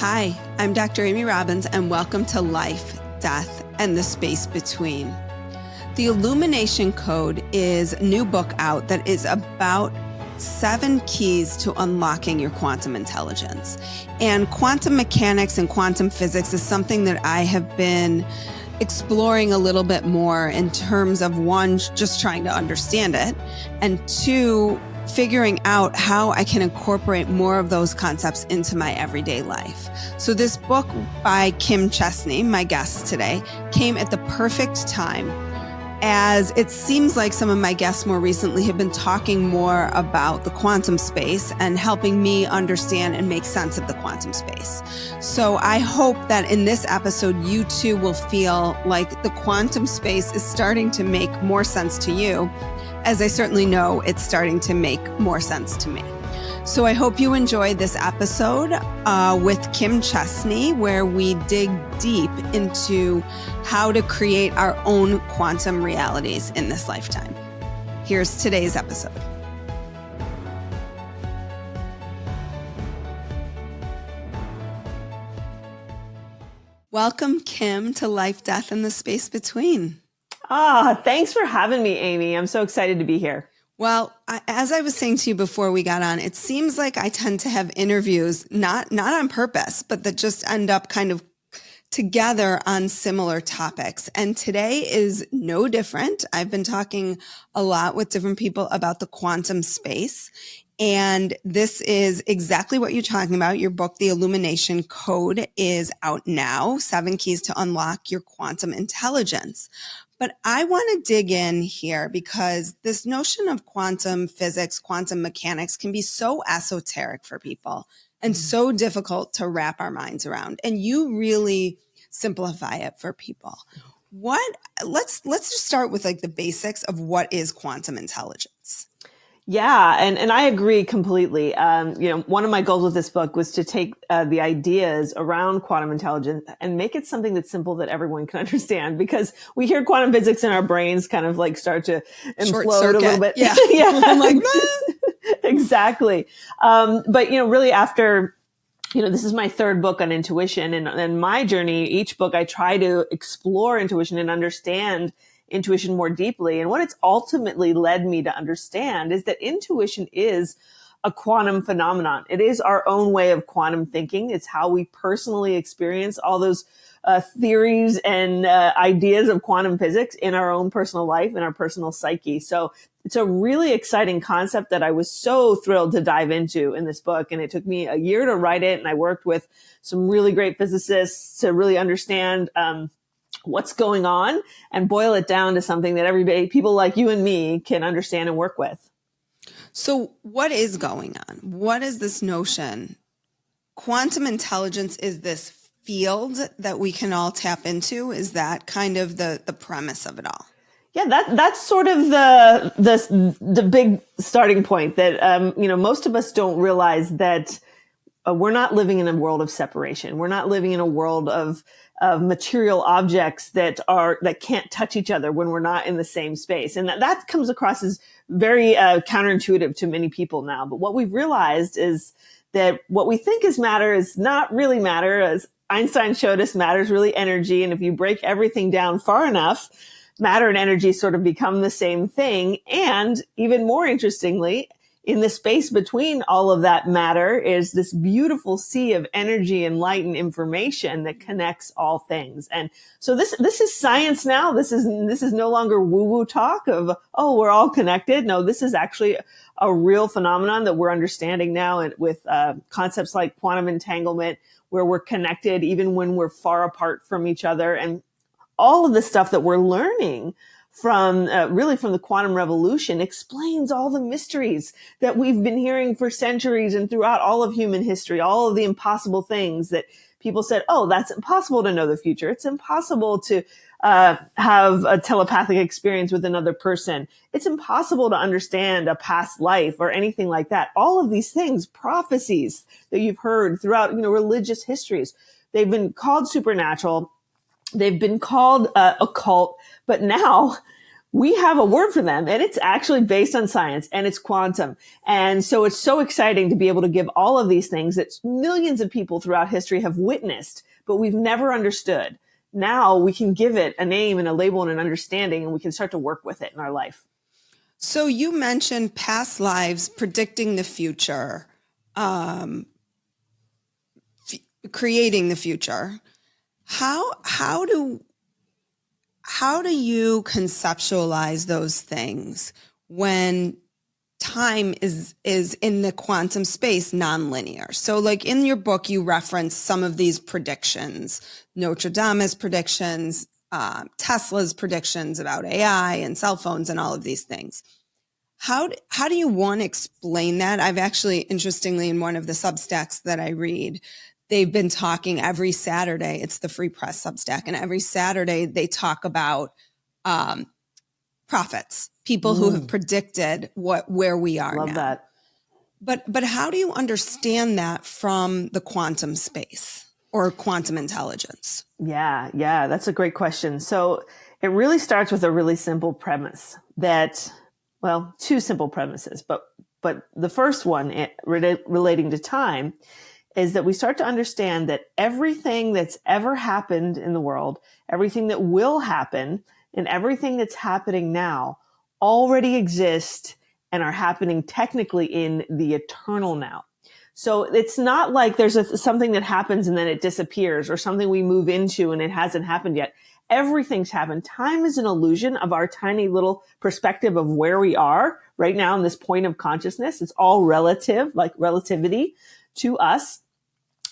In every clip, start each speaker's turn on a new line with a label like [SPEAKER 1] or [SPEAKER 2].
[SPEAKER 1] Hi, I'm Dr. Amy Robbins, and welcome to Life, Death, and the Space Between. The Illumination Code is a new book out that is about 7 keys to unlocking your quantum intelligence. And quantum mechanics and quantum physics is something that I have been exploring a little bit more in terms of, 1, just trying to understand it, and 2, figuring out how I can incorporate more of those concepts into my everyday life. So this book by Kim Chestney, my guest today, came at the perfect time, as it seems like some of my guests more recently have been talking more about the quantum space and helping me understand and make sense of the quantum space. So I hope that in this episode, you too will feel like the quantum space is starting to make more sense to you, as I certainly know it's starting to make more sense to me. So I hope you enjoy this episode with Kim Chestney, where we dig deep into how to create our own quantum realities in this lifetime. Here's today's episode. Welcome, Kim, to Life, Death, and the Space Between.
[SPEAKER 2] Thanks for having me, Amy. I'm so excited to be here.
[SPEAKER 1] Well, as I was saying to you before we got on, it seems like I tend to have interviews, not on purpose, but that just end up kind of together on similar topics. And today is no different. I've been talking a lot with different people about the quantum space. And this is exactly what you're talking about. Your book, The Illumination Code, is out now, 7 Keys to Unlock Your Quantum Intelligence. But I want to dig in here because this notion of quantum physics, quantum mechanics can be so esoteric for people and so difficult to wrap our minds around. And you really simplify it for people. Let's just start with like the basics of what is quantum intelligence.
[SPEAKER 2] Yeah, and I agree completely. One of my goals with this book was to take the ideas around quantum intelligence and make it something that's simple that everyone can understand, because we hear quantum physics and our brains kind of like start to implode a little bit.
[SPEAKER 1] Yeah.
[SPEAKER 2] Yeah.
[SPEAKER 1] I'm like,
[SPEAKER 2] Exactly. But really after, this is my 3rd book on intuition, and my journey, each book I try to explore intuition and understand intuition more deeply. And what it's ultimately led me to understand is that intuition is a quantum phenomenon. It is our own way of quantum thinking. It's how we personally experience all those theories and ideas of quantum physics in our own personal life, in our personal psyche. So it's a really exciting concept that I was so thrilled to dive into in this book. And it took me a year to write it. And I worked with some really great physicists to really understand what's going on and boil it down to something that people like you and me, can understand and work with.
[SPEAKER 1] So what is going on? What is this notion? Quantum intelligence is this field that we can all tap into? Is that kind of the premise of it all?
[SPEAKER 2] Yeah, that's sort of the big starting point that, most of us don't realize that we're not living in a world of separation. We're not living in a world of material objects that can't touch each other when we're not in the same space. And that comes across as very counterintuitive to many people now. But what we've realized is that what we think is matter is not really matter. As Einstein showed us, matter is really energy. And if you break everything down far enough, matter and energy sort of become the same thing. And even more interestingly, in the space between all of that matter is this beautiful sea of energy and light and information that connects all things. And so this is science now. This is no longer woo-woo talk of, we're all connected. No, this is actually a real phenomenon that we're understanding now, and with concepts like quantum entanglement, where we're connected even when we're far apart from each other. And all of the stuff that we're learning from the quantum revolution explains all the mysteries that we've been hearing for centuries and throughout all of human history, all of the impossible things that people said, that's impossible to know the future. It's impossible to have a telepathic experience with another person. It's impossible to understand a past life or anything like that. All of these things, prophecies that you've heard throughout, religious histories, they've been called supernatural. They've been called occult, but now we have a word for them, and it's actually based on science, and it's quantum. And so it's so exciting to be able to give all of these things that millions of people throughout history have witnessed, but we've never understood. Now we can give it a name and a label and an understanding, and we can start to work with it in our life.
[SPEAKER 1] So you mentioned past lives, predicting the future, creating the future. How do you conceptualize those things when time is in the quantum space nonlinear? So like in your book, you reference some of these predictions, Notre Dame's predictions, Tesla's predictions about AI and cell phones and all of these things. How do you want to explain that? I've actually, interestingly, in one of the Substacks that I read, they've been talking every Saturday. It's the Free Press Substack. And every Saturday they talk about prophets, people who have predicted where we are now.
[SPEAKER 2] Love that.
[SPEAKER 1] But how do you understand that from the quantum space or quantum intelligence?
[SPEAKER 2] Yeah, that's a great question. So it really starts with a really simple premise that, well, two simple premises, but the first one relating to time is that we start to understand that everything that's ever happened in the world, everything that will happen, and everything that's happening now already exist and are happening technically in the eternal now. So it's not like there's something that happens and then it disappears, or something we move into and it hasn't happened yet. Everything's happened. Time is an illusion of our tiny little perspective of where we are right now in this point of consciousness. It's all relative, like relativity to us.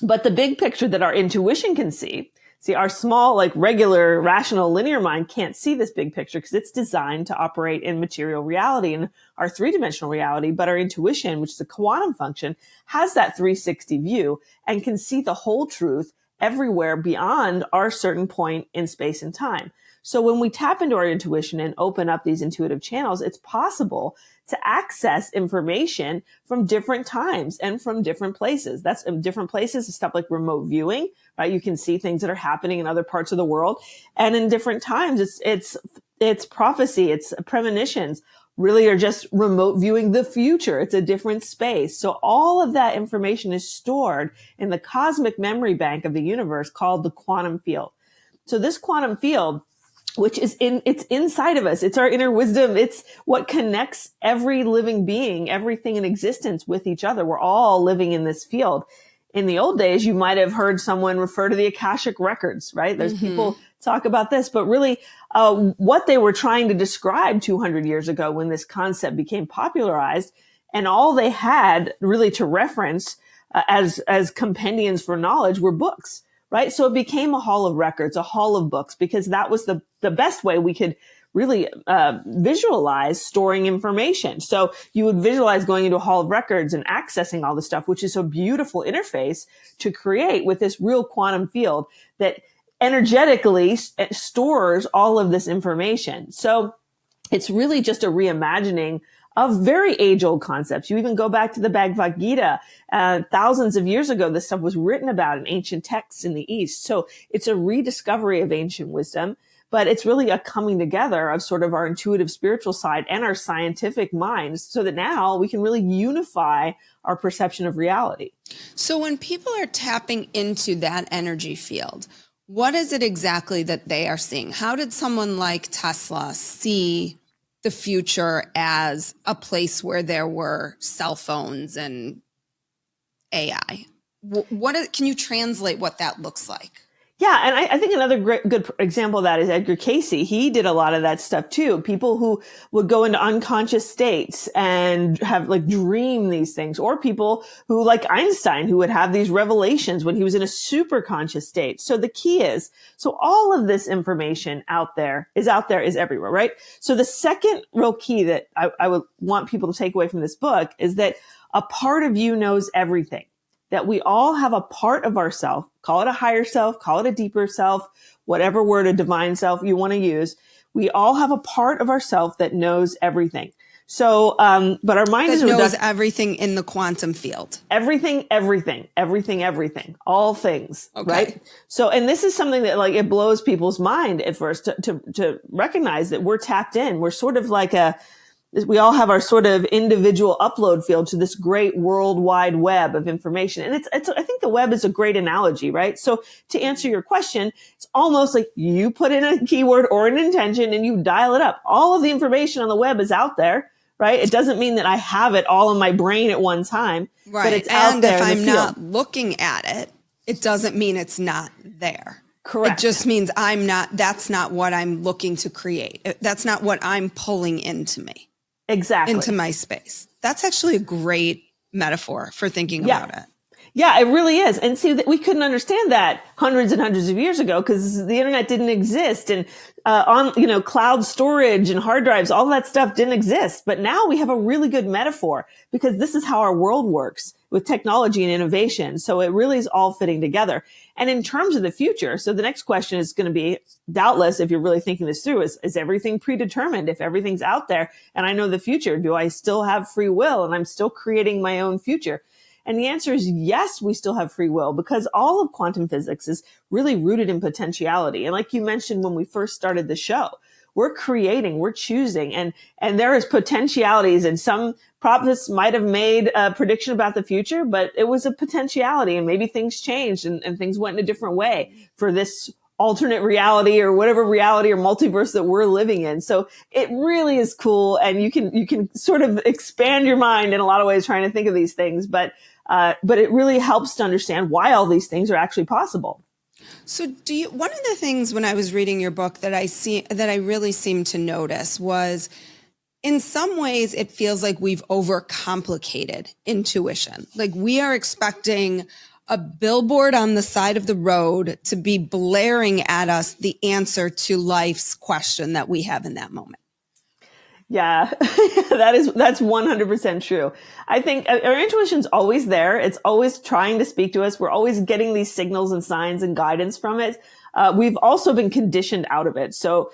[SPEAKER 2] But the big picture that our intuition can see, our small, like regular, rational, linear mind can't see this big picture because it's designed to operate in material reality and our three-dimensional reality. But our intuition, which is a quantum function, has that 360 view and can see the whole truth everywhere beyond our certain point in space and time. So when we tap into our intuition and open up these intuitive channels, it's possible to access information from different times and from different places. That's in different places, stuff like remote viewing, right? You can see things that are happening in other parts of the world. And in different times, it's prophecy, it's premonitions, really are just remote viewing the future. It's a different space. So all of that information is stored in the cosmic memory bank of the universe called the quantum field. So this quantum field, which is it's inside of us. It's our inner wisdom. It's what connects every living being, everything in existence with each other. We're all living in this field. In the old days, you might have heard someone refer to the Akashic records, right? There's people talk about this, but really what they were trying to describe 200 years ago when this concept became popularized, and all they had really to reference as compendiums for knowledge were books. Right. So it became a hall of records, a hall of books, because that was the best way we could really visualize storing information. So you would visualize going into a hall of records and accessing all this stuff, which is a beautiful interface to create with this real quantum field that energetically stores all of this information. So it's really just a reimagining of very age-old concepts. You even go back to the Bhagavad Gita. Thousands of years ago, this stuff was written about in ancient texts in the East. So it's a rediscovery of ancient wisdom, but it's really a coming together of sort of our intuitive spiritual side and our scientific minds so that now we can really unify our perception of reality.
[SPEAKER 1] So when people are tapping into that energy field, what is it exactly that they are seeing? How did someone like Tesla see the future as a place where there were cell phones and AI? Can you translate what that looks like?
[SPEAKER 2] Yeah. And I think another good example of that is Edgar Cayce. He did a lot of that stuff too. People who would go into unconscious states and have like dream these things, or people who like Einstein, who would have these revelations when he was in a super conscious state. So the key is, so all of this information is everywhere, right? So the second real key that I would want people to take away from this book is that a part of you knows everything. That we all have a part of ourself, call it a higher self, call it a deeper self, whatever word, a divine self you want to use. We all have a part of ourself that knows everything. So, but our mind
[SPEAKER 1] That
[SPEAKER 2] is
[SPEAKER 1] knows everything in the quantum field.
[SPEAKER 2] Everything, all things,
[SPEAKER 1] Okay.
[SPEAKER 2] right? So, and this is something that like, it blows people's mind at first to recognize that we're tapped in. We're sort of like we all have our sort of individual upload field to this great worldwide web of information. And I think the web is a great analogy, right? So to answer your question, it's almost like you put in a keyword or an intention and you dial it up. All of the information on the web is out there, right? It doesn't mean that I have it all in my brain at one time,
[SPEAKER 1] right?
[SPEAKER 2] But it's out there.
[SPEAKER 1] And if
[SPEAKER 2] I'm
[SPEAKER 1] not looking at it, it doesn't mean it's not there.
[SPEAKER 2] Correct.
[SPEAKER 1] It just means that's not what I'm looking to create. That's not what I'm pulling into me.
[SPEAKER 2] Exactly.
[SPEAKER 1] Into my space. That's actually a great metaphor for thinking about it.
[SPEAKER 2] Yeah, it really is. And see, that we couldn't understand that hundreds and hundreds of years ago because the internet didn't exist, and cloud storage and hard drives, all that stuff didn't exist. But now we have a really good metaphor because this is how our world works with technology and innovation. So it really is all fitting together. And in terms of the future, so the next question is going to be, doubtless, if you're really thinking this through, is everything predetermined? If everything's out there and I know the future, do I still have free will and I'm still creating my own future? And the answer is yes, we still have free will because all of quantum physics is really rooted in potentiality. And like you mentioned when we first started the show, we're creating, we're choosing, and there is potentialities. And some prophets might have made a prediction about the future, but it was a potentiality, and maybe things changed and things went in a different way for this alternate reality or whatever reality or multiverse that we're living in. So it really is cool. And you can sort of expand your mind in a lot of ways trying to think of these things, but it really helps to understand why all these things are actually possible.
[SPEAKER 1] So one of the things when I was reading your book that I really seemed to notice was, in some ways it feels like we've overcomplicated intuition. Like we are expecting a billboard on the side of the road to be blaring at us the answer to life's question that we have in that moment.
[SPEAKER 2] Yeah, that's 100% true. I think our intuition's always there. It's always trying to speak to us. We're always getting these signals and signs and guidance from it. We've also been conditioned out of it. So,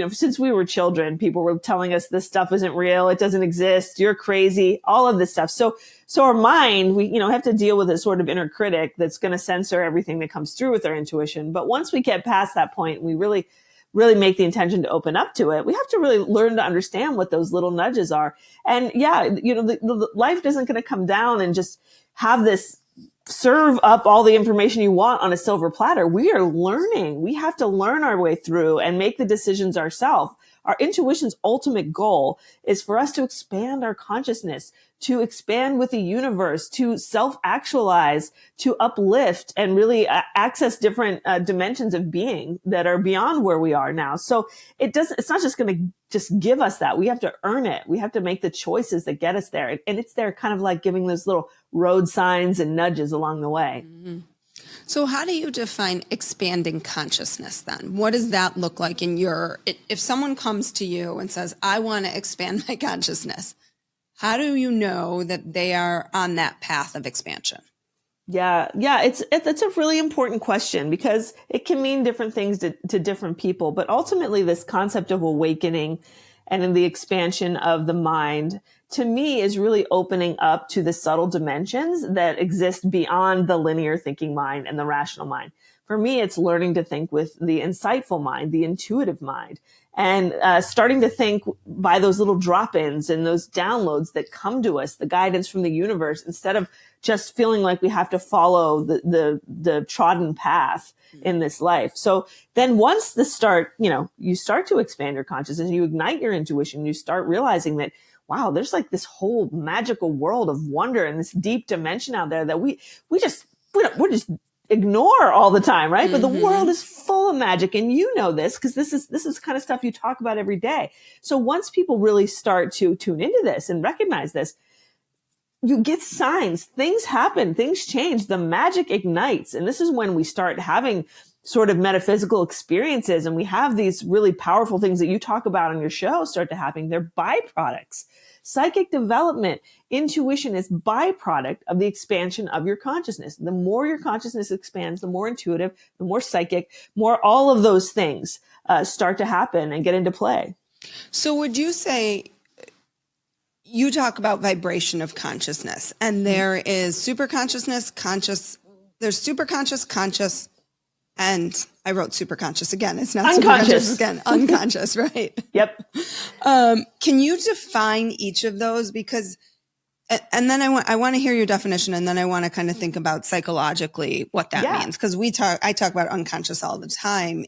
[SPEAKER 2] since we were children, people were telling us this stuff isn't real. It doesn't exist. You're crazy. All of this stuff. So our mind, we, have to deal with a sort of inner critic that's going to censor everything that comes through with our intuition. But once we get past that point, we really make the intention to open up to it. We have to really learn to understand what those little nudges are. And yeah, the life isn't going to come down and just have this serve up all the information you want on a silver platter. We are learning. We have to learn our way through and make the decisions ourselves. Our intuition's ultimate goal is for us to expand our consciousness, to expand with the universe, to self-actualize, to uplift, and really access different dimensions of being that are beyond where we are now. So it's not just going to just give us that. We have to earn it. We have to make the choices that get us there. And it's there kind of like giving those little road signs and nudges along the way.
[SPEAKER 1] Mm-hmm. So how do you define expanding consciousness then? What does that look like if someone comes to you and says, I want to expand my consciousness, how do you know that they are on that path of expansion?
[SPEAKER 2] Yeah. It's a really important question because it can mean different things to different people. But ultimately, this concept of awakening and in the expansion of the mind, to me, is really opening up to the subtle dimensions that exist beyond the linear thinking mind and the rational mind. For me, it's learning to think with the insightful mind, the intuitive mind, and starting to think by those little drop-ins and those downloads that come to us, the guidance from the universe, instead of just feeling like we have to follow the trodden path in this life. So then once you start to expand your consciousness, you ignite your intuition, you start realizing that, wow, there's like this whole magical world of wonder and this deep dimension out there that we just ignore all the time, right? Mm-hmm. But the world is full of magic, and you know this because this is the kind of stuff you talk about every day. So once people really start to tune into this and recognize this, you get signs, things happen, things change, the magic ignites. And this is when we start having sort of metaphysical experiences, and we have these really powerful things that you talk about on your show start to happen. They're byproducts. Psychic development, intuition is byproduct of the expansion of your consciousness. The more your consciousness expands, the more intuitive, the more psychic, more all of those things start to happen and get into play.
[SPEAKER 1] So would you say you talk about vibration of consciousness, and there is super consciousness, conscious, there's super conscious, conscious, and I wrote super conscious again. It's not super conscious again, unconscious, right?
[SPEAKER 2] Yep.
[SPEAKER 1] Can you define each of those? Because, and then I want to hear your definition, and then I want to kind of think about psychologically what that means. Because I talk about unconscious all the time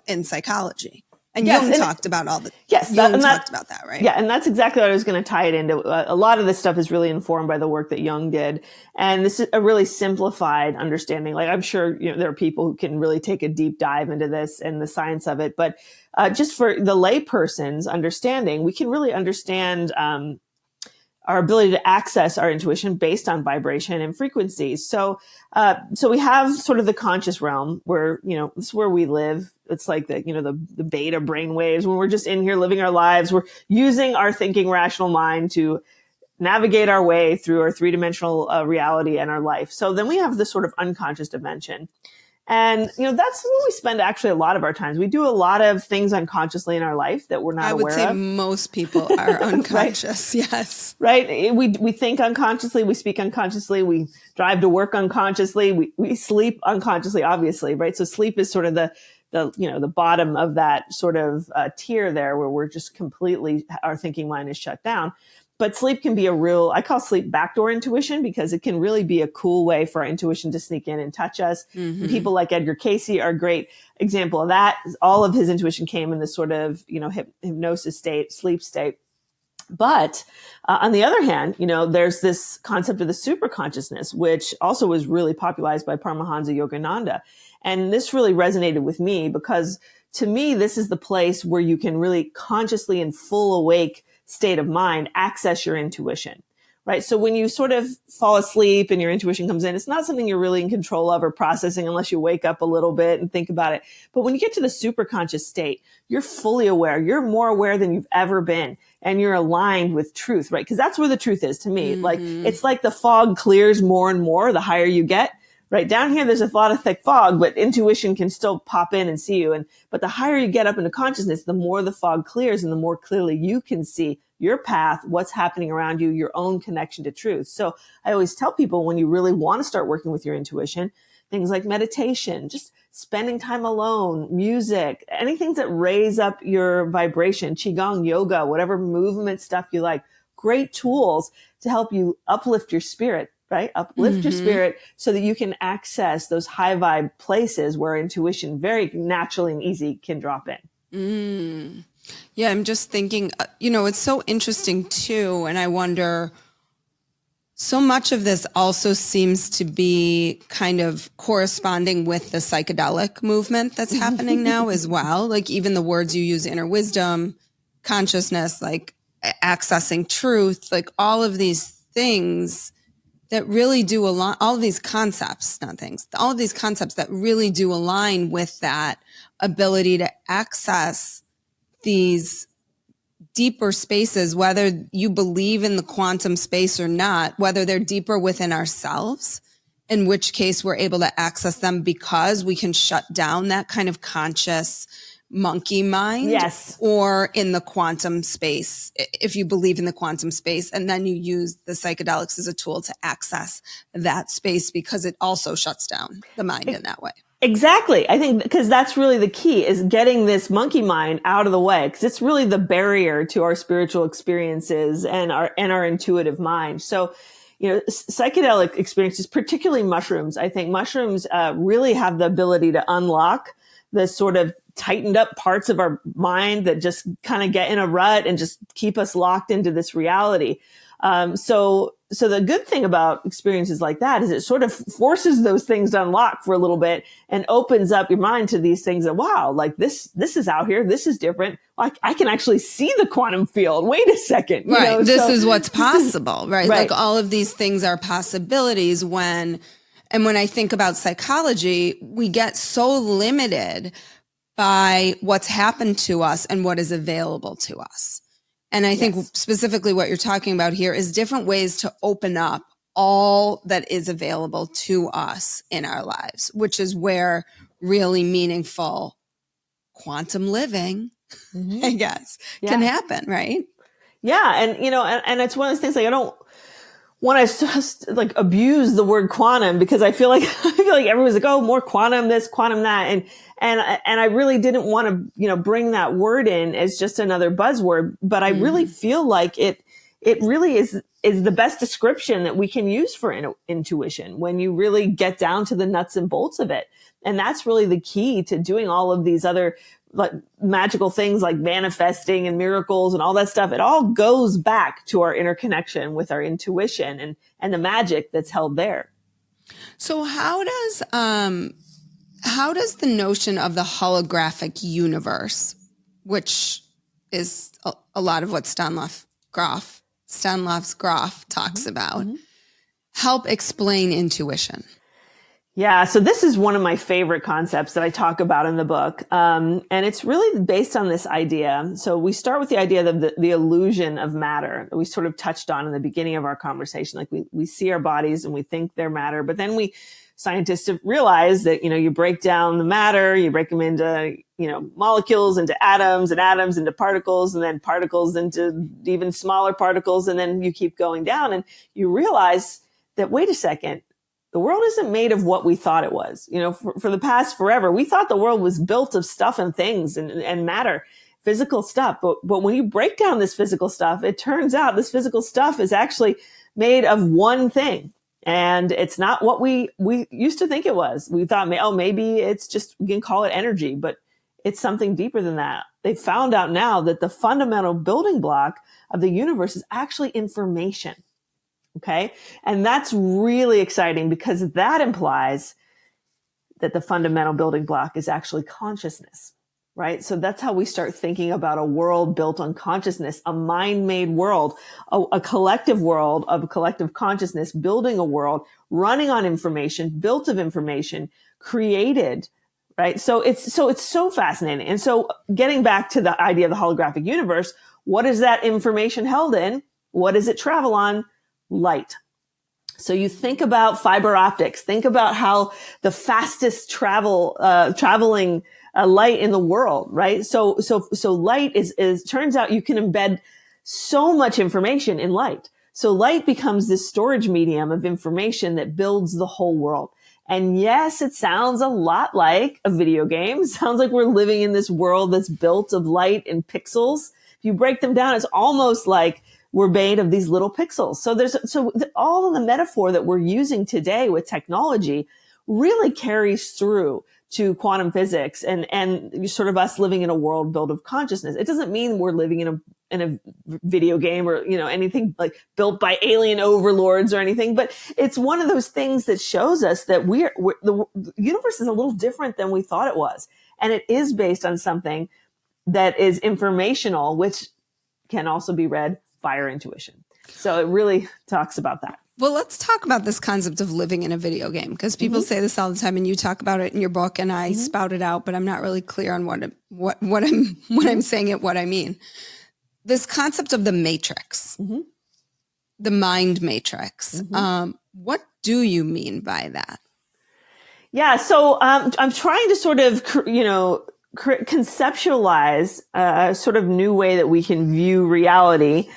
[SPEAKER 1] in psychology. And Jung talked about all the, Jung talked about that, right?
[SPEAKER 2] Yeah. And that's exactly what I was going to tie it into. A lot of this stuff is really informed by the work that Jung did. And this is a really simplified understanding. Like, I'm sure, there are people who can really take a deep dive into this and the science of it. But just for the layperson's understanding, we can really understand our ability to access our intuition based on vibration and frequencies. So we have sort of the conscious realm where, this is where we live. It's like the beta brain waves when we're just in here living our lives. We're using our thinking rational mind to navigate our way through our three-dimensional reality and our life. So then we have this sort of unconscious dimension. And, that's where we spend actually a lot of our times. We do a lot of things unconsciously in our life that we're not aware of.
[SPEAKER 1] I would say most people are unconscious.
[SPEAKER 2] Right?
[SPEAKER 1] Yes.
[SPEAKER 2] Right. We think unconsciously. We speak unconsciously. We drive to work unconsciously. We sleep unconsciously, obviously. Right. So sleep is sort of the bottom of that sort of tier there where we're just completely, our thinking mind is shut down. But sleep can be I call sleep backdoor intuition, because it can really be a cool way for our intuition to sneak in and touch us. Mm-hmm. People like Edgar Cayce are a great example of that. All of his intuition came in this sort of, hypnosis state, sleep state. But on the other hand, there's this concept of the super consciousness, which also was really popularized by Paramahansa Yogananda. And this really resonated with me because to me, this is the place where you can really consciously in full awake state of mind access your intuition, right? So when you sort of fall asleep and your intuition comes in, it's not something you're really in control of or processing unless you wake up a little bit and think about it. But when you get to the super conscious state, you're fully aware. You're more aware than you've ever been. And you're aligned with truth, right? Because that's where the truth is to me. Mm-hmm. Like, it's like the fog clears more and more the higher you get. Right down here, there's a lot of thick fog, but intuition can still pop in and see you. But the higher you get up into consciousness, the more the fog clears and the more clearly you can see your path, what's happening around you, your own connection to truth. So I always tell people, when you really want to start working with your intuition, things like meditation, just spending time alone, music, anything that raise up your vibration, qigong, yoga, whatever movement stuff you like, great tools to help you uplift your spirit. Right? Uplift your spirit so that you can access those high vibe places where intuition very naturally and easy can drop in.
[SPEAKER 1] Yeah, I'm just thinking, it's so interesting too. And I wonder, so much of this also seems to be kind of corresponding with the psychedelic movement that's happening now as well. Like even the words you use, inner wisdom, consciousness, like accessing truth, like all of these things that really do align, all of these concepts, not things, all of these concepts that really do align with that ability to access these deeper spaces, whether you believe in the quantum space or not, whether they're deeper within ourselves, in which case we're able to access them because we can shut down that kind of conscious monkey mind.
[SPEAKER 2] Yes.
[SPEAKER 1] Or in the quantum space, if you believe in the quantum space, and then you use the psychedelics as a tool to access that space because it also shuts down the mind in that way.
[SPEAKER 2] Exactly. I think because that's really the key, is getting this monkey mind out of the way, because it's really the barrier to our spiritual experiences and our intuitive mind. So, psychedelic experiences, particularly mushrooms, I think mushrooms really have the ability to unlock the sort of tightened up parts of our mind that just kind of get in a rut and just keep us locked into this reality. So the good thing about experiences like that is it sort of forces those things to unlock for a little bit and opens up your mind to these things that, wow, like this is out here. This is different. Like I can actually see the quantum field. Wait a second.
[SPEAKER 1] Right. This is what's possible, right? Like all of these things are possibilities when I think about psychology, we get so limited by what's happened to us and what is available to us. And I think specifically what you're talking about here is different ways to open up all that is available to us in our lives, which is where really meaningful quantum living, I guess, can happen, right?
[SPEAKER 2] Yeah. And, and it's one of those things like, I don't want to just like abuse the word quantum because I feel like everyone's like, oh, more quantum this, quantum that. And I really didn't want to, bring that word in as just another buzzword, but I really feel like it really is the best description that we can use for intuition when you really get down to the nuts and bolts of it. And that's really the key to doing all of these other like magical things like manifesting and miracles and all that stuff. It all goes back to our interconnection with our intuition and the magic that's held there.
[SPEAKER 1] So how does the notion of the holographic universe, which is a lot of what Stanislav's Grof talks about, help explain intuition?
[SPEAKER 2] Yeah, so this is one of my favorite concepts that I talk about in the book. And it's really based on this idea. So we start with the idea of the illusion of matter that we sort of touched on in the beginning of our conversation. Like we see our bodies and we think they're matter, but then scientists have realized that, you break down the matter, you break them into, molecules into atoms and atoms into particles and then particles into even smaller particles. And then you keep going down and you realize that, wait a second, the world isn't made of what we thought it was. For the past forever, we thought the world was built of stuff and things and matter, physical stuff. But when you break down this physical stuff, it turns out this physical stuff is actually made of one thing. And it's not what we used to think it was. We thought, maybe it's just, we can call it energy, but it's something deeper than that. They found out now that the fundamental building block of the universe is actually information. Okay. And that's really exciting because that implies that the fundamental building block is actually consciousness, right? So that's how we start thinking about a world built on consciousness, a mind-made world, a collective world of collective consciousness, building a world running on information, built of information, created, right? So it's so fascinating. And so getting back to the idea of the holographic universe, what is that information held in? What does it travel on? Light. So you think about fiber optics, think about how the fastest traveling light in the world, right? So light is turns out you can embed so much information in light. So light becomes this storage medium of information that builds the whole world. And yes, it sounds a lot like a video game. It sounds like we're living in this world that's built of light and pixels. If you break them down, it's almost like we're made of these little pixels. So all of the metaphor that we're using today with technology really carries through to quantum physics and sort of us living in a world built of consciousness. It doesn't mean we're living in a video game or, anything like built by alien overlords or anything, but it's one of those things that shows us that the universe is a little different than we thought it was. And it is based on something that is informational, which can also be read by our intuition. So it really talks about that.
[SPEAKER 1] Well, let's talk about this concept of living in a video game, because people say this all the time, and you talk about it in your book, and I spout it out, but I'm not really clear on what I'm saying it, what I mean. This concept of the matrix, the mind matrix. What do you mean by that?
[SPEAKER 2] Yeah, so I'm trying to sort of, conceptualize a sort of new way that we can view reality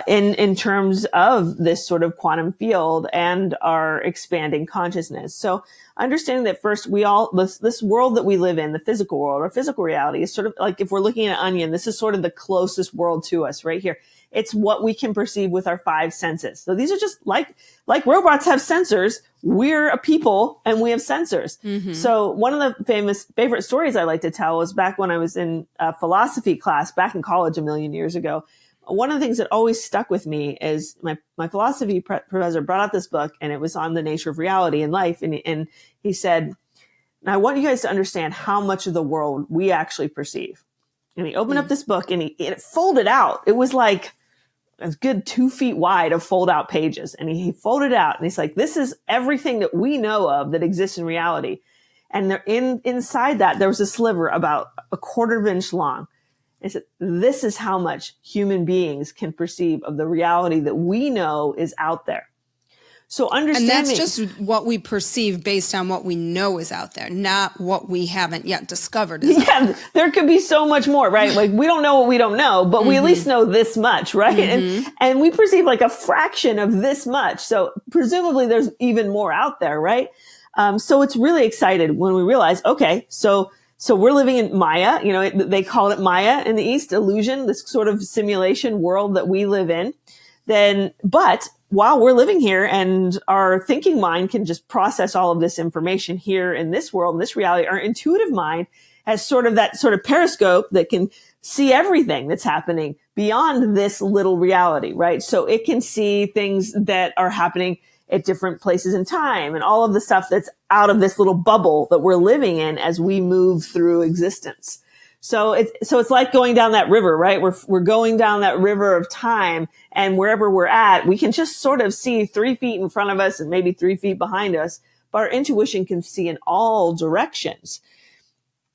[SPEAKER 2] in terms of this sort of quantum field and our expanding consciousness. So understanding that first, this world that we live in, the physical world, our physical reality is sort of like, if we're looking at an onion, this is sort of the closest world to us right here. It's what we can perceive with our five senses. So these are just like robots have sensors. We're a people and we have sensors. So one of the favorite stories I like to tell was back when I was in a philosophy class back in college a million years ago. One of the things that always stuck with me is my philosophy professor brought out this book, and it was on the nature of reality and life. And he said, "Now I want you guys to understand how much of the world we actually perceive." And he opened up this book and it folded out. It was like a good 2 feet wide of fold out pages. And he folded out and he's like, this is everything that we know of that exists in reality. And inside that, there was a sliver about a quarter of an inch long. He said, this is how much human beings can perceive of the reality that we know is out there. So understanding.
[SPEAKER 1] And that's just what we perceive based on what we know is out there, not what we haven't yet discovered is out there.
[SPEAKER 2] There could be so much more, right? Like we don't know what we don't know, but we at least know this much, right? And we perceive like a fraction of this much. So presumably there's even more out there, right? So it's really excited when we realize, okay, so we're living in Maya, they call it Maya in the East, illusion, this sort of simulation world that we live in. But while we're living here and our thinking mind can just process all of this information here in this world, in this reality, our intuitive mind has sort of that sort of periscope that can see everything that's happening beyond this little reality, right? So it can see things that are happening at different places in time and all of the stuff that's out of this little bubble that we're living in as we move through existence. So it's like going down that river, right? We're going down that river of time, and wherever we're at, we can just sort of see 3 feet in front of us and maybe 3 feet behind us, but our intuition can see in all directions.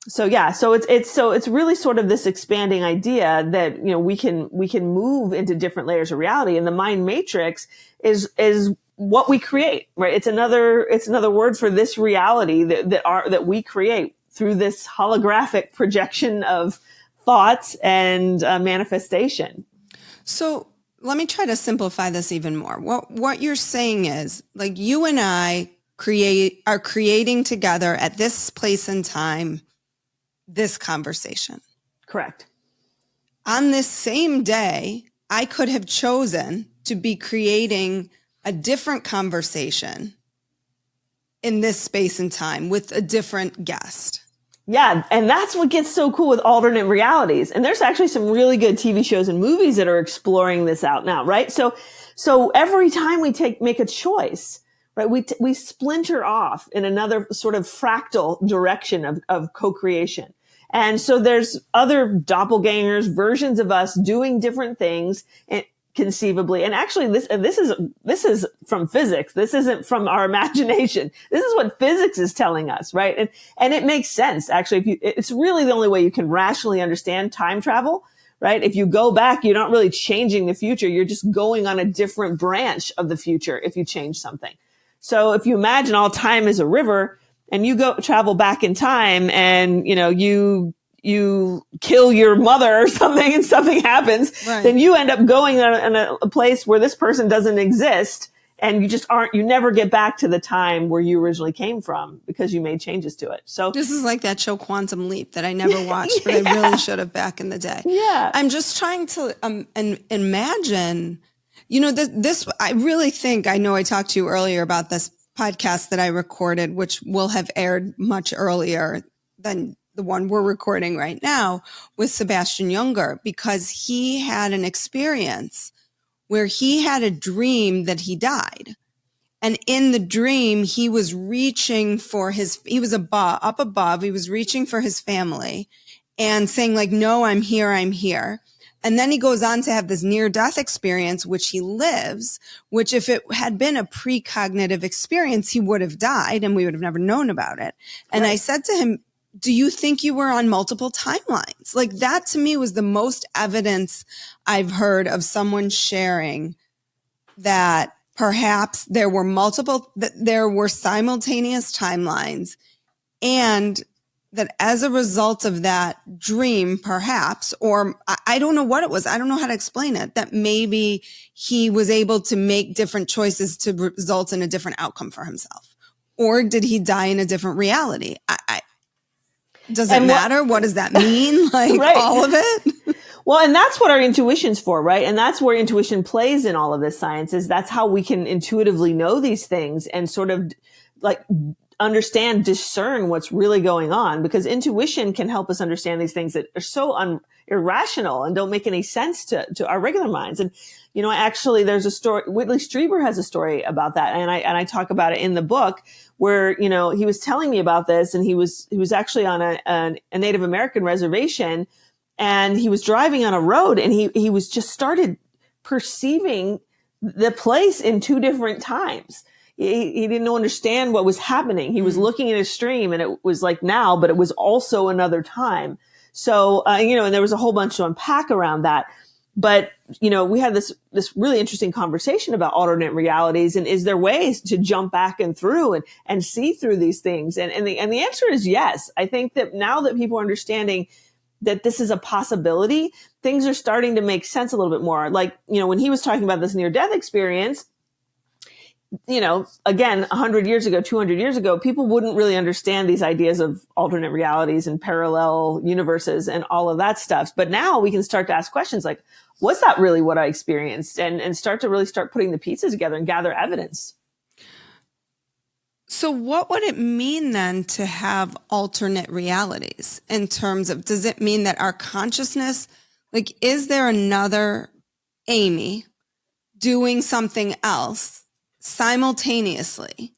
[SPEAKER 2] So yeah, so it's really sort of this expanding idea that, we can move into different layers of reality, and the mind matrix is what we create, right? It's another word for this reality that we create through this holographic projection of thoughts and manifestation.
[SPEAKER 1] So let me try to simplify this even more. What you're saying is, like, you and I are creating together at this place and time this conversation.
[SPEAKER 2] Correct.
[SPEAKER 1] On this same day, I could have chosen to be creating a different conversation in this space and time with a different guest.
[SPEAKER 2] Yeah. And that's what gets so cool with alternate realities. And there's actually some really good TV shows and movies that are exploring this out now, right? So every time we make a choice, right, we splinter off in another sort of fractal direction of co-creation. And so there's other doppelgangers, versions of us doing different things and conceivably. And actually this is from physics. This isn't from our imagination. This is what physics is telling us, right? And it makes sense. Actually, it's really the only way you can rationally understand time travel, right? If you go back, you're not really changing the future. You're just going on a different branch of the future if you change something. So if you imagine all time is a river and you travel back in time and, you kill your mother or something and something happens, right, then you end up going in a place where this person doesn't exist, and you never get back to the time where you originally came from because you made changes to it. So
[SPEAKER 1] this is like that show Quantum Leap that I never watched, but I really should have back in the day.
[SPEAKER 2] Yeah.
[SPEAKER 1] I'm just trying to imagine, this, I really think, I know I talked to you earlier about this podcast that I recorded, which will have aired much earlier than the one we're recording right now, with Sebastian Junger, because he had an experience where he had a dream that he died. And in the dream, he was reaching for he was up above, he was reaching for his family and saying like, no, I'm here. And then he goes on to have this near-death experience, which he lives, which if it had been a precognitive experience, he would have died and we would have never known about it. And I said to him, do you think you were on multiple timelines? Like, that to me was the most evidence I've heard of someone sharing that perhaps there were simultaneous timelines, and that as a result of that dream, perhaps, or I don't know what it was, I don't know how to explain it, that maybe he was able to make different choices to result in a different outcome for himself. Or did he die in a different reality? Does it matter? What does that mean? Like, right, all of it?
[SPEAKER 2] Well, and that's what our intuition's for, right? And that's where intuition plays in all of this science, is that's how we can intuitively know these things and sort of like understand, discern what's really going on, because intuition can help us understand these things that are so irrational and don't make any sense to our regular minds. And, actually there's a story, Whitley Strieber has a story about that. And I talk about it in the book where, he was telling me about this, and he was actually on a Native American reservation, and he was driving on a road, and he was just started perceiving the place in two different times. He didn't understand what was happening. He was looking at a stream, and it was like now, but it was also another time. So, and there was a whole bunch to unpack around that. But, we had this really interesting conversation about alternate realities, and is there ways to jump back and through and see through these things? And the answer is yes. I think that now that people are understanding that this is a possibility, things are starting to make sense a little bit more. Like, when he was talking about this near-death experience, again, 100 years ago, 200 years ago, people wouldn't really understand these ideas of alternate realities and parallel universes and all of that stuff. But now we can start to ask questions like, was that really what I experienced? And start putting the pieces together and gather evidence.
[SPEAKER 1] So what would it mean then to have alternate realities in terms of, does it mean that our consciousness, like, is there another Amy doing something else simultaneously?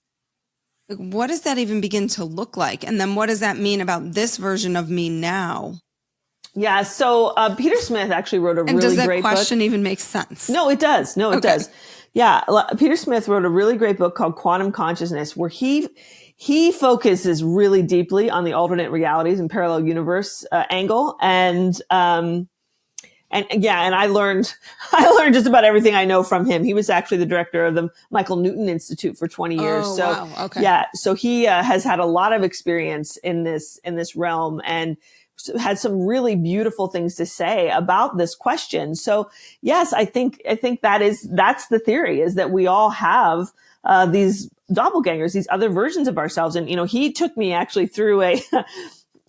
[SPEAKER 1] Like, what does that even begin to look like? And then what does that mean about this version of me now?
[SPEAKER 2] Yeah. So Peter Smith actually wrote a really great book.
[SPEAKER 1] And does that question even make sense?
[SPEAKER 2] No, it does. No, it does. Yeah. Peter Smith wrote a really great book called Quantum Consciousness, where he focuses really deeply on the alternate realities and parallel universe angle. And I learned just about everything I know from him. He was actually the director of the Michael Newton Institute for 20 years.
[SPEAKER 1] Oh,
[SPEAKER 2] so
[SPEAKER 1] wow. Okay.
[SPEAKER 2] Yeah. So he has had a lot of experience in this realm, and had some really beautiful things to say about this question. So yes, I think that's the theory, is that we all have these doppelgangers, these other versions of ourselves. And, he took me actually through a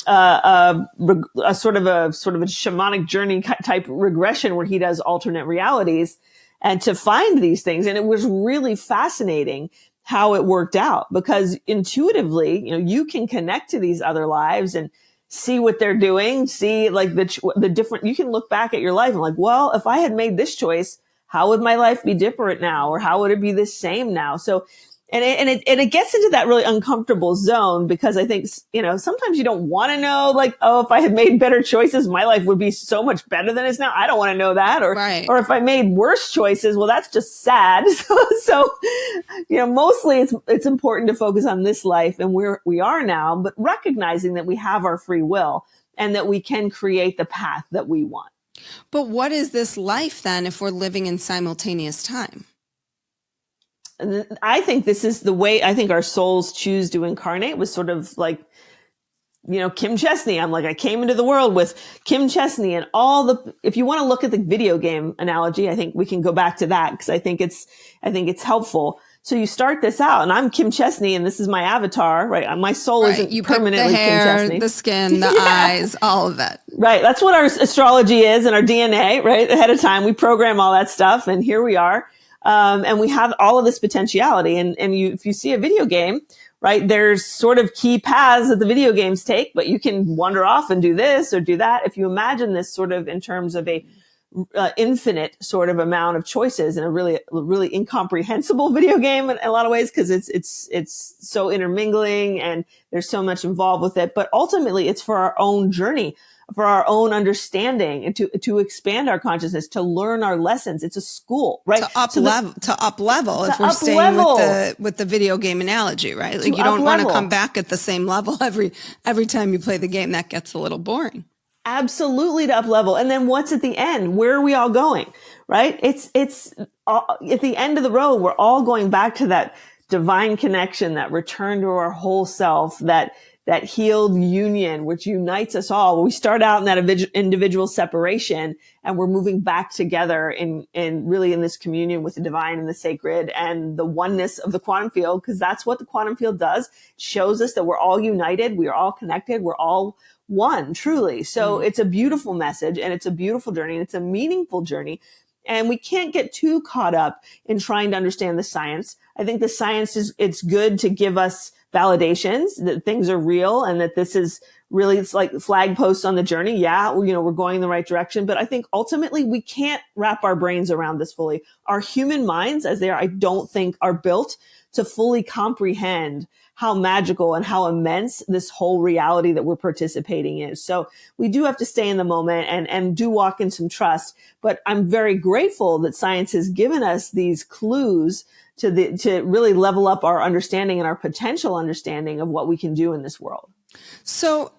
[SPEAKER 2] sort of a shamanic journey type regression where he does alternate realities and to find these things. And it was really fascinating how it worked out, because intuitively, you can connect to these other lives and see what they're doing, see like the different, you can look back at your life and like, well, if I had made this choice, how would my life be different now? Or how would it be the same now? So, and it gets into that really uncomfortable zone, because I think, sometimes you don't want to know, like, oh, if I had made better choices, my life would be so much better than it is now. I don't want to know that. Or,
[SPEAKER 1] right.
[SPEAKER 2] Or if I made worse choices, well, that's just sad. So, mostly it's important to focus on this life and where we are now, but recognizing that we have our free will and that we can create the path that we want.
[SPEAKER 1] But what is this life then if we're living in simultaneous time?
[SPEAKER 2] And I think this is the way I think our souls choose to incarnate, was sort of like, Kim Chestney. I'm like, I came into the world with Kim Chestney and if you want to look at the video game analogy, I think we can go back to that, because I think it's helpful. So you start this out, and I'm Kim Chestney, and this is my avatar, right? My soul isn't permanently
[SPEAKER 1] the hair,
[SPEAKER 2] Kim Chestney.
[SPEAKER 1] The skin, the eyes, all of that.
[SPEAKER 2] Right. That's what our astrology is, and our DNA, right? Ahead of time, we program all that stuff, and here we are. And we have all of this potentiality. And if you see a video game, right, there's sort of key paths that the video games take, but you can wander off and do this or do that. If you imagine this sort of in terms of a infinite sort of amount of choices, and a really incomprehensible video game in a lot of ways, because it's so intermingling and there's so much involved with it. But ultimately, it's for our own journey, for our own understanding, and to expand our consciousness, to learn our lessons. It's a school, right?
[SPEAKER 1] To up level. If we're staying with the video game analogy, right? Like, you don't want to come back at the same level every time you play the game. That gets a little boring.
[SPEAKER 2] Absolutely, to up level. And then what's at the end? Where are we all going? Right? It's at the end of the road, we're all going back to that divine connection, that return to our whole self, that healed union, which unites us all. We start out in that individual separation, and we're moving back together in really in this communion with the divine and the sacred and the oneness of the quantum field, because that's what the quantum field does. It shows us that we're all united. We are all connected. We're all one, truly. So It's a beautiful message, and it's a beautiful journey, and it's a meaningful journey. And we can't get too caught up in trying to understand the science. I think the science it's good to give us validations that things are real, and that this is really, it's like flag posts on the journey. Yeah, we're going in the right direction. But I think ultimately we can't wrap our brains around this fully. Our human minds, as they are, I don't think are built to fully comprehend how magical and how immense this whole reality that we're participating in is. So we do have to stay in the moment and do walk in some trust. But I'm very grateful that science has given us these clues to really level up our understanding and our potential understanding of what we can do in this world.
[SPEAKER 1] So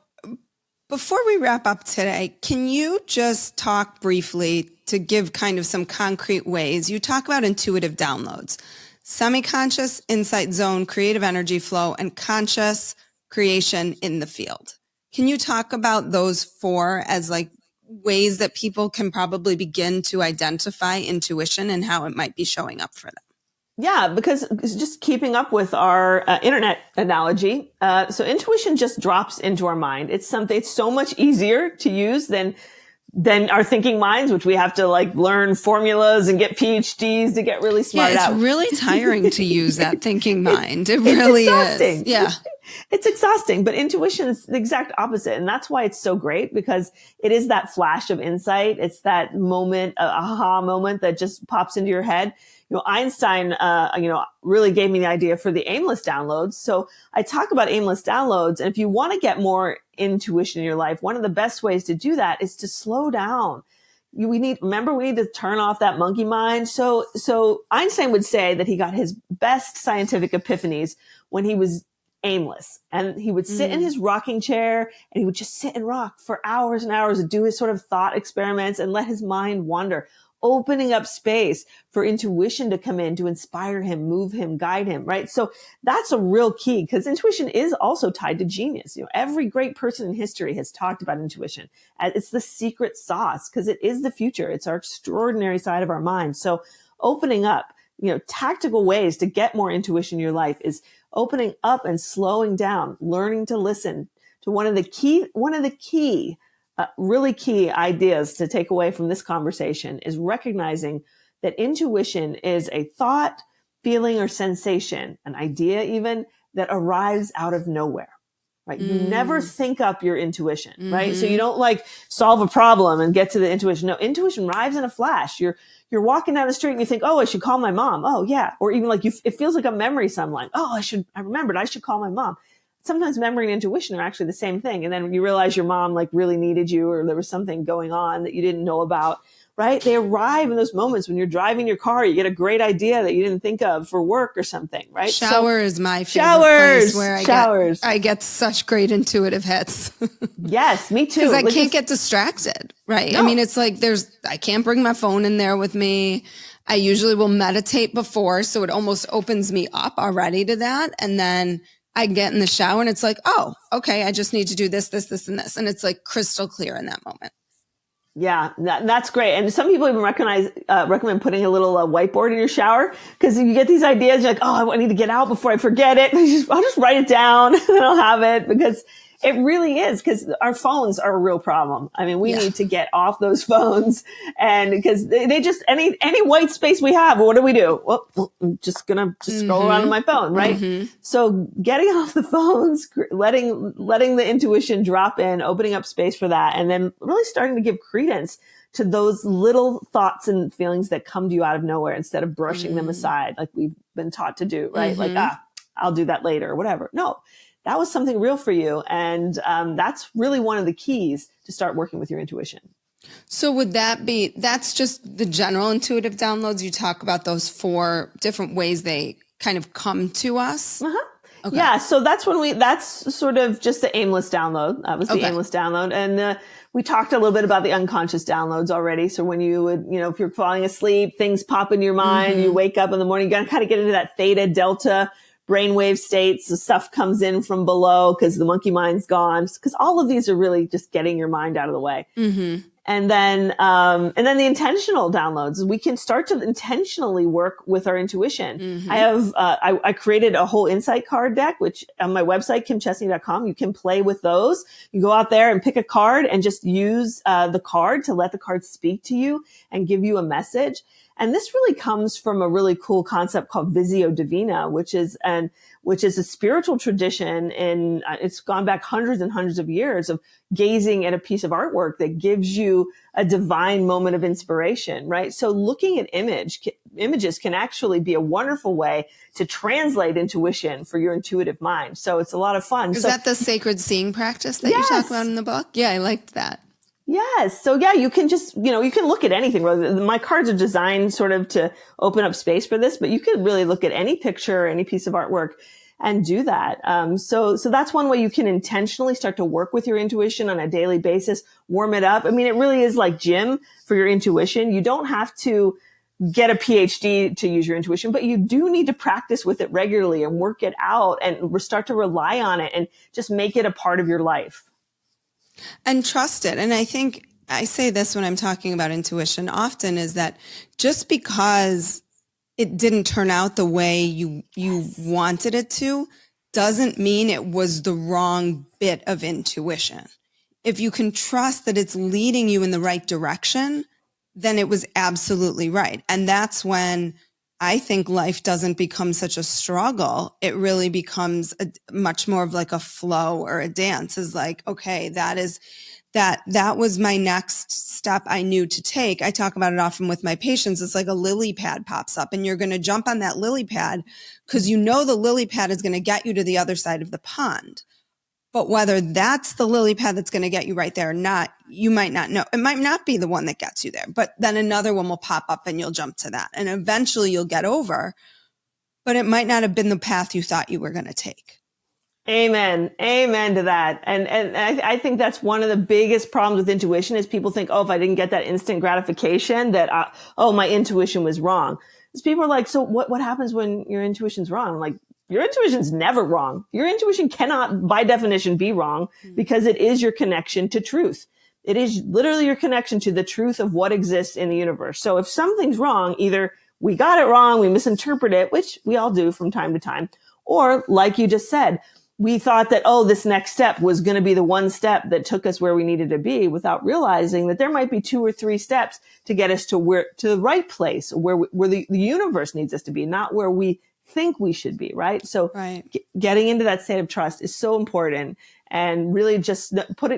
[SPEAKER 1] Before we wrap up today, can you just talk briefly to give kind of some concrete ways? You talk about intuitive downloads, semi-conscious, insight zone, creative energy flow, and conscious creation in the field. Can you talk about those four as like ways that people can probably begin to identify intuition and how it might be showing up for them?
[SPEAKER 2] Yeah, because it's just keeping up with our internet analogy. So intuition just drops into our mind. It's so much easier to use than our thinking minds, which we have to like learn formulas and get PhDs to get really smart
[SPEAKER 1] out.
[SPEAKER 2] It's
[SPEAKER 1] really tiring to use that thinking mind. It really is. Yeah.
[SPEAKER 2] It's exhausting, but intuition is the exact opposite. And that's why it's so great, because it is that flash of insight. It's that moment, aha moment that just pops into your head. Einstein, really gave me the idea for the aimless downloads. So I talk about aimless downloads. And if you want to get more intuition in your life, one of the best ways to do that is to slow down. We need to turn off that monkey mind. So Einstein would say that he got his best scientific epiphanies when he was aimless, and he would sit in his rocking chair and he would just sit and rock for hours and hours and do his sort of thought experiments and let his mind wander, opening up space for intuition to come in, to inspire him, move him, guide him, right? So that's a real key, because intuition is also tied to genius. Every great person in history has talked about intuition. It's the secret sauce, because it is the future. It's our extraordinary side of our mind. So opening up, tactical ways to get more intuition in your life is opening up and slowing down, learning to listen to one of the key really key ideas to take away from this conversation is recognizing that intuition is a thought, feeling, or sensation, an idea even, that arrives out of nowhere, right? You never think up your intuition, right? So you don't like solve a problem and get to the intuition. No, intuition arrives in a flash. You're walking down the street and you think, oh, I should call my mom. Oh yeah. Or even like it feels like a memory someone. Oh, I remembered I should call my mom. Sometimes memory and intuition are actually the same thing. And then you realize your mom like really needed you, or there was something going on that you didn't know about, right? They arrive in those moments when you're driving your car, you get a great idea that you didn't think of for work or something, right?
[SPEAKER 1] Shower is my favorite place where I get such great intuitive hits.
[SPEAKER 2] Yes, me too.
[SPEAKER 1] Because I can't get distracted, right? No. I mean, it's like I can't bring my phone in there with me. I usually will meditate before, so it almost opens me up already to that. And then I get in the shower and it's like, oh, okay, I just need to do this, this, this, and this. And it's like crystal clear in that moment.
[SPEAKER 2] Yeah, that's great. And some people even recommend putting a little whiteboard in your shower, because you get these ideas, you're like, oh, I need to get out before I forget it. I'll just write it down and then I'll have it, because it really is, because our phones are a real problem. I mean, we need to get off those phones, and because they just, any white space we have, what do? Well, I'm just going to scroll around on my phone, right? So getting off the phones, letting the intuition drop in, opening up space for that, and then really starting to give credence to those little thoughts and feelings that come to you out of nowhere, instead of brushing them aside like we've been taught to do, right? Like, I'll do that later or whatever. No. That was something real for you. And that's really one of the keys to start working with your intuition.
[SPEAKER 1] So would that's just the general intuitive downloads? You talk about those 4 different ways they kind of come to us?
[SPEAKER 2] Okay. Yeah. So that's that's sort of just the aimless download. That was the aimless download. And we talked a little bit about the unconscious downloads already. So when you would, if you're falling asleep, things pop in your mind, you wake up in the morning, you got to kind of get into that theta, delta brainwave states. The stuff comes in from below because the monkey mind's gone. Because all of these are really just getting your mind out of the way. And then the intentional downloads. We can start to intentionally work with our intuition. I created a whole insight card deck, which on my website, kimchestney.com, you can play with those. You go out there and pick a card and just use the card to let the card speak to you and give you a message. And this really comes from a really cool concept called Visio Divina, which is a spiritual tradition, and it's gone back hundreds and hundreds of years of gazing at a piece of artwork that gives you a divine moment of inspiration, right? So looking at images can actually be a wonderful way to translate intuition for your intuitive mind. So it's a lot of fun.
[SPEAKER 1] Is that the sacred seeing practice that you talk about in the book? Yeah, I liked that.
[SPEAKER 2] Yes. So yeah, you can just, you can look at anything. My cards are designed sort of to open up space for this, but you can really look at any picture, any piece of artwork. and do that. So that's one way you can intentionally start to work with your intuition on a daily basis, warm it up. I mean, it really is like gym for your intuition. You don't have to get a PhD to use your intuition, but you do need to practice with it regularly and work it out and start to rely on it and just make it a part of your life.
[SPEAKER 1] And trust it. And I think I say this when I'm talking about intuition often, is that just because it didn't turn out the way you wanted it to, doesn't mean it was the wrong bit of intuition. If you can trust that it's leading you in the right direction, then it was absolutely right. And that's when I think life doesn't become such a struggle. It really becomes much more of like a flow or a dance. Is like, okay, that was my next step I knew to take. I talk about it often with my patients. It's like a lily pad pops up and you're going to jump on that lily pad because you know the lily pad is going to get you to the other side of the pond. But whether that's the lily pad that's going to get you right there or not, you might not know. It might not be the one that gets you there, but then another one will pop up and you'll jump to that. And eventually you'll get over, but it might not have been the path you thought you were going to take.
[SPEAKER 2] Amen. Amen to that. And I think that's one of the biggest problems with intuition is people think, oh, if I didn't get that instant gratification that, my intuition was wrong. Because people are like, so what happens when your intuition's wrong? I'm like, your intuition's never wrong. Your intuition cannot, by definition, be wrong because it is your connection to truth. It is literally your connection to the truth of what exists in the universe. So if something's wrong, either we got it wrong, we misinterpret it, which we all do from time to time, or like you just said, we thought that, this next step was going to be the one step that took us where we needed to be without realizing that there might be 2 or 3 steps to get us to the right place where the universe needs us to be, not where we think we should be, right? So getting into that state of trust is so important, and really just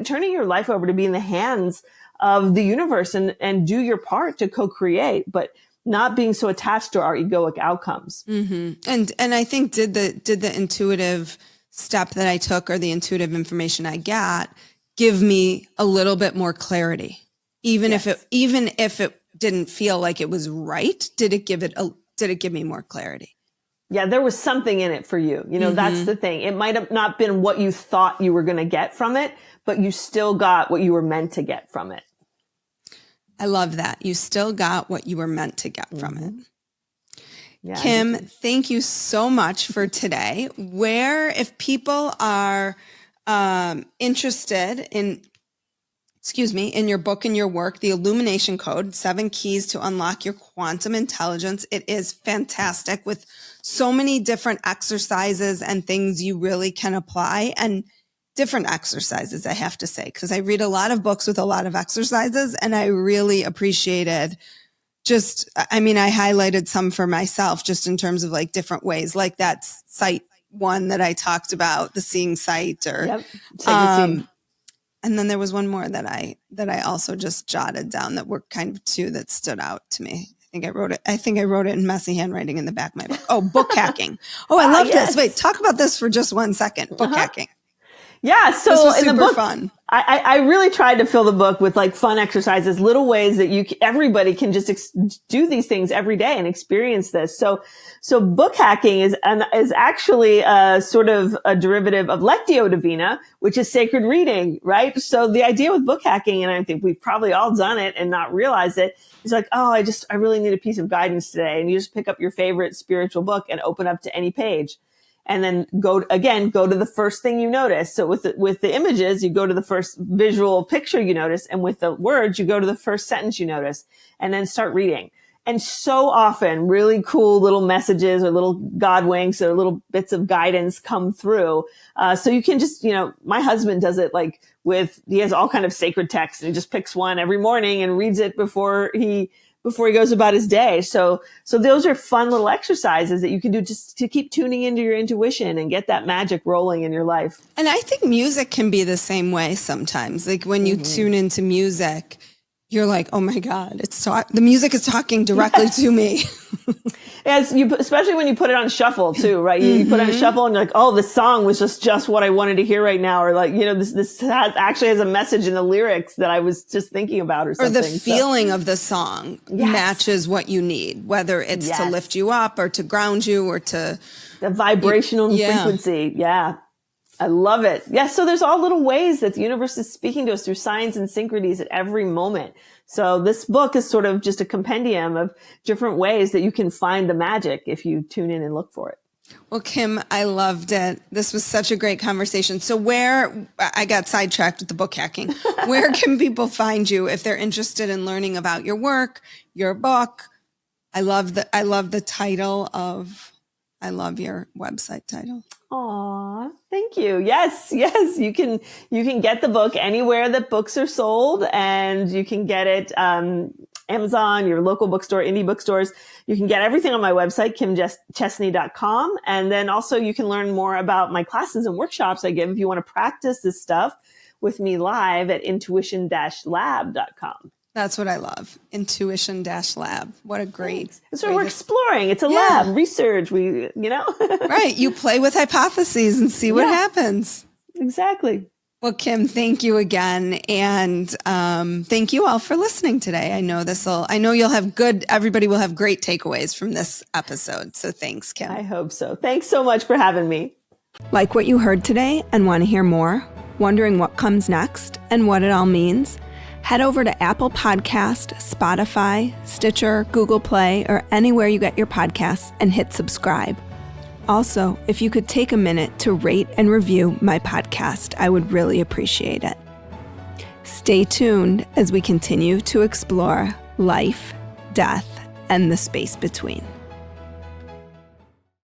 [SPEAKER 2] turning your life over to be in the hands of the universe and do your part to co-create, but not being so attached to our egoic outcomes.
[SPEAKER 1] Mm-hmm. And I think did the intuitive step that I took or the intuitive information I got give me a little bit more clarity, even if it didn't feel like it was right. Did it give me more clarity?
[SPEAKER 2] Yeah, there was something in it for you. That's the thing. It might have not been what you thought you were going to get from it, but you still got what you were meant to get from it.
[SPEAKER 1] I love that. You still got what you were meant to get from it. Yeah, Kim, thank you so much for today. If people are interested in your book and your work, The Illumination Code, 7 Keys to Unlock Your Quantum Intelligence. It is fantastic with so many different exercises and things you really can apply, and different exercises, I have to say, because I read a lot of books with a lot of exercises, and I really appreciated I highlighted some for myself just in terms of like different ways, like that sight one that I talked about, the seeing sight, or and then there was one more that I also just jotted down that were kind of 2 that stood out to me. I think I wrote it in messy handwriting in the back of my book. Oh, book hacking. Oh, I love this. Wait, talk about this for just 1 second. Book hacking.
[SPEAKER 2] Yeah. So
[SPEAKER 1] this was
[SPEAKER 2] in the book,
[SPEAKER 1] fun.
[SPEAKER 2] I really tried to fill the book with like fun exercises, little ways that everybody can just do these things every day and experience this. So book hacking is actually sort of a derivative of Lectio Divina, which is sacred reading, right? So the idea with book hacking, and I think we've probably all done it and not realized it, is like, I really need a piece of guidance today. And you just pick up your favorite spiritual book and open up to any page. And then go to the first thing you notice. So with the images, you go to the first visual picture you notice. And with the words, you go to the first sentence you notice, and then start reading. And so often really cool little messages or little God winks or little bits of guidance come through. So you can just, my husband does it he has all kind of sacred texts, and he just picks one every morning and reads it before he goes about his day. So those are fun little exercises that you can do just to keep tuning into your intuition and get that magic rolling in your life.
[SPEAKER 1] And I think music can be the same way sometimes. Like when you tune into music, you're like, oh my God, the music is talking directly to me.
[SPEAKER 2] As you, especially when you put it on shuffle too, right? You put it on shuffle and you're like, oh, this song was just what I wanted to hear right now. Or like, this actually has a message in the lyrics that I was just thinking about or something.
[SPEAKER 1] Or the feeling of the song matches what you need, whether it's to lift you up or to ground you or to...
[SPEAKER 2] The vibrational frequency. Yeah. I love it. Yeah. So there's all little ways that the universe is speaking to us through signs and synchronies at every moment. So this book is sort of just a compendium of different ways that you can find the magic if you tune in and look for it.
[SPEAKER 1] Well, Kim, I loved it. This was such a great conversation. So I got sidetracked with the book hacking. Where can people find you if they're interested in learning about your work, your book? I love the title of... I love your website title.
[SPEAKER 2] Aw, thank you. Yes. You can get the book anywhere that books are sold, and you can get it, Amazon, your local bookstore, indie bookstores. You can get everything on my website, kimchestney.com. And then also you can learn more about my classes and workshops I give if you want to practice this stuff with me live at intuition-lab.com.
[SPEAKER 1] That's what I love. Intuition-lab. What a great...
[SPEAKER 2] So we're exploring. It's a lab, research.
[SPEAKER 1] Right. You play with hypotheses and see what happens.
[SPEAKER 2] Exactly.
[SPEAKER 1] Well, Kim, thank you again. And thank you all for listening today. Everybody will have great takeaways from this episode. So thanks, Kim.
[SPEAKER 2] I hope so. Thanks so much for having me.
[SPEAKER 1] Like what you heard today and want to hear more? Wondering what comes next and what it all means? Head over to Apple Podcast, Spotify, Stitcher, Google Play, or anywhere you get your podcasts and hit subscribe. Also, if you could take a minute to rate and review my podcast, I would really appreciate it. Stay tuned as we continue to explore life, death, and the space between.